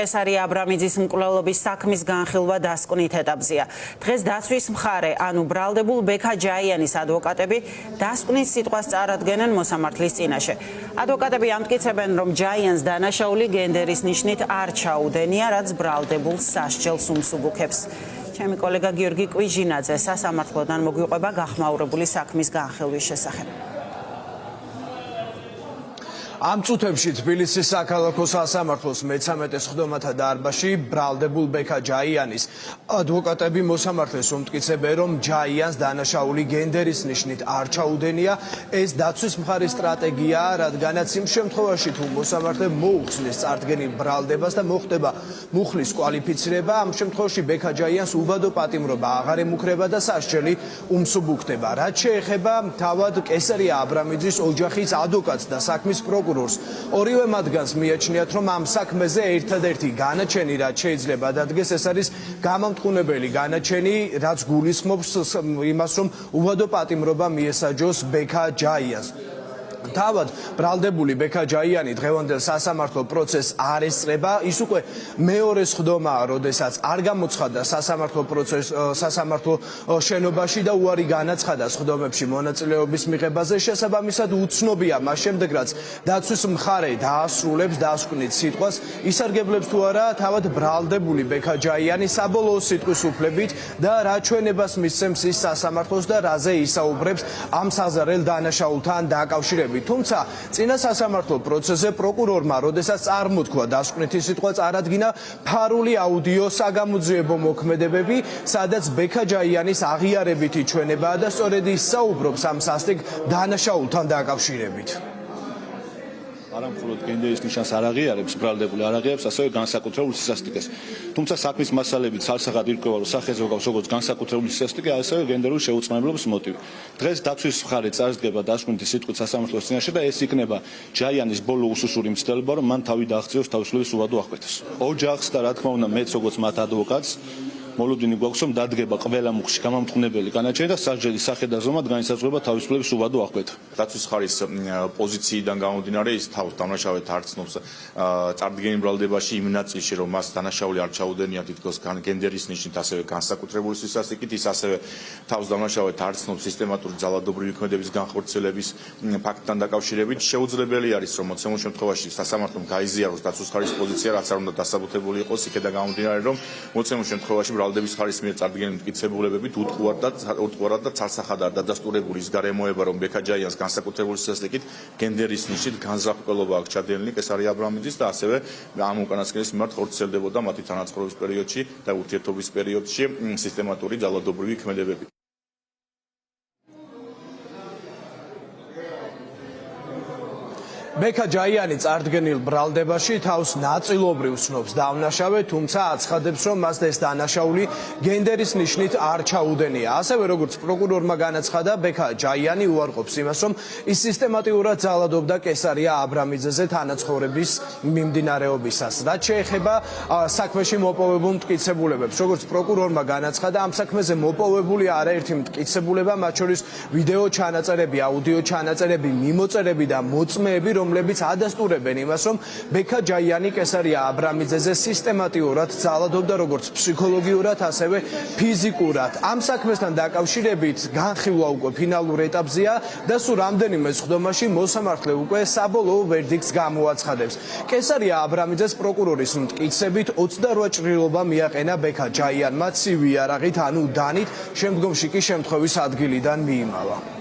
კესარია აბრამიძის მკვლელობის საქმის განხილვა დასკვნით ეტაპზეა. დღეს დაცვის მხარე, ანუ ბრალდებულ ბექა ჯაიანის ადვოკატები დასკვნით სიტყვას წარადგენენ მოსამართლის წინაშე. ადვოკატები ამტკიცებენ, რომ ჯაიანს დანაშაული გენდერის ნიშნით არ ჩაუდენია, რაც ბრალდებულს სასჯელს უმსუბუქებს. ჩემი კოლეგა გიორგი კვიჟინაძე სასამართლოდან მოგვიყვება გახმაურებული საქმის განხილვის შესახებ. ამ წუთებში თბილისის საქალაქო სასამართლოს მე-13 სხდომათა დარბაზში ბრალდებულ ბექა ჯაიანის ადვოკატები მოსამართლეს უმტკიცებენ, რომ ჯაიანს დანაშაული გენდერის ნიშნით არ ჩაუდენია. ეს დაცვის მხარის სტრატეგიაა, რადგანაც იმ შემთხვევაში თუ მოსამართლე მოუხსნის წარდგენილ ბრალდებას და მოხდება მუხლის კვალიფიცირება, ამ შემთხვევაში ბექა ჯაიანს უბადო პატიმრობა აღარ ემუქრება და სასჯელი უმსუბუქდება. რაც შეეხება თავად კესარია აბრამიძის ოჯახის ადვოკატს და საქმის პროკურორს, ორივე მათგანს მიაჩნიათ, რომ ამ საქმეზე ერთადერთი განაჩენი, რაც შეიძლება დადგეს, ეს არის გამამტყუნებელი განაჩენი, რაც გულისხმობს იმას, რომ უბადო პატიმრობა მიესაჯოს ბექა ჯაიანს. თავად ბრალდებული ბექა ჯაიანი დღევანდელ სასამართლო პროცესს არ ესწრება. ის უკვე მეორე სხდომაა, როდესაც არ გამოცხადა სასამართლო შენობაში და უარი განაცხადა სხდომებში მონაწილეობის მიღებაზე. შესაბამისად უცნობია მას შემდეგ, რაც დაცვის მხარე დაასრულებს დასკვნით სიტყვას, ისარგებლებს თუ არა თავად ბრალდებული ბექა ჯაიანი საბოლოო სიტყვის უფლებით და რა ჩვენებას მისცემს ის სასამართლოს და რაზე ისაუბრებს ამ საზარელ დანაშაულთან დაკავშირებით. თუმცა წინა სასამართლო პროცესზე პროკურორმა, როდესაც წარმოთქვა დასკვნითი სიტყვა, წარადგინა ფარული აუდიო საგამოძიებო მოქმედებები, სადაც ბექა ჯაიანის აღიარებითი ჩვენებაა და სწორედ ისაუბრობს ამ სასტიკ დანაშაულთან დაკავშირებით. არა მხოლოდ გენდერის ნიშანს არ აღიარებს, ბრალდებული არ აღიარებს, ასევე განსაკუთრებულ სისასტიკეს. თუმცა საქმის მასალებით ცალსახად ირკვევა, რომ სახეზე გავს როგორც განსაკუთრებული სისასტიკე, ასევე გენდერული შეუწყნებლობის მოტივი. დღეს დაცვის მხარე წარსდგება დასკვნითი სიტყვით სასამართლოს წინაშე და ეს იქნება ჯაიანის ბოლო უსუსური მცდელობა, რომ მან თავი დააღწიოს თავისუფლების უბადო აღკვეთას. ოჯახს და რა თქმა უნდა მეც როგორც მათ ადვოკატს მოლოდინი გვაქვს, რომ დადგება ყველა მუხლში გამამტყუნებელი განაჩენი და სასჯელის სახე და ზომად განისაზღვრება თავისუფლების უბადო აღკვეთა. დაცვის მხარის პოზიციიდან გამომდინარე, ის თავს დამნაშავედ არ ცნობს წარდგენილ ბრალდებაში იმ ნაწილში, რომ მას დანაშაული არ ჩაუდენია თითქოს გენდერის ნიშნით, ასევე განსაკუთრებული სისასტიკით, ის ასევე თავს დამნაშავედ არ ცნობს სისტემატური ძალადობრივი ქმედების განხორციელების ფაქტთან დაკავშირებით. შეუძლებელი არის, რომ მოცემულ შემთხვევაში სასამართლომ გაიზიაროს დაცვის მხარის პოზიცია, რაც არ უნდა დასაბუთებული იყოს, იქედან გამომდინარე, რომ მოცემულ შემთხვევაში ბრალდების მხარის მიერ წარდგენილი მტკიცებულებებით უთუარად და ცალსახადაა დადასტურებული ის გარემოება, რომ ბექა ჯაიანს განსაკუთრებული სისასტიკით გენდერის ნიშნით განზრახველობა აქვს ჩადენილი კესარია აბრამიძის და ასევე ამ უკანასკნელის მიმართ ხორციელდებოდა მათი თანაცხოვრების პერიოდში და ურთიერთობის პერიოდში სისტემატური ძალადობრივი ქმედებები. ბექა ჯაიანი წარდგენილ ბრალდებაში თავს ნაწილობრივ ცნობს დავნაშავე, თუმცა აცხადებს, რომ მას ეს დანაშაული გენდერის ნიშნით არ ჩაუდენია. ასევე როგორც პროკურორმა განაცხადა, ბექა ჯაიანი უარყოფს იმას, რომ ის სისტემატიურად ძალადობდა კესარია აბრამიძეზე თანაცხოვრების მიმდინარეობისას. რაც შეეხება საქმეში მოპოვებულ მტკიცებულებებს, როგორც პროკურორმა განაცხადა, ამ საქმეზე მოპოვებულია არაერთი მტკიცებულება, მათ შორის ვიდეო ჩანაწერები, აუდიო ჩანაწერები, მიმოწერები და მოწმეები, რომლებიც ადასტურებენ იმას, რომ ბექა ჯაიანი კესარია აბრამიძეზე სისტემატიურად ძალადობდა როგორც ფსიქოლოგიურად, ასევე ფიზიკურად. ამ საქმესთან დაკავშირებით განხილვა უკვე ფინალურ ეტაპზეა და სულ რამდენიმე სხდომაში მოსამართლე უკვე საბოლოო ვერდიქტს გამოაცხადებს. კესარია აბრამიძეს პროკურორის მტკიცებით 28 ჭრილობა მიაყენა ბექა ჯაიანმა ცივი იარაღით, ანუ დანით, შემდგომში კი შემთხვევის ადგილიდან მიიმალა.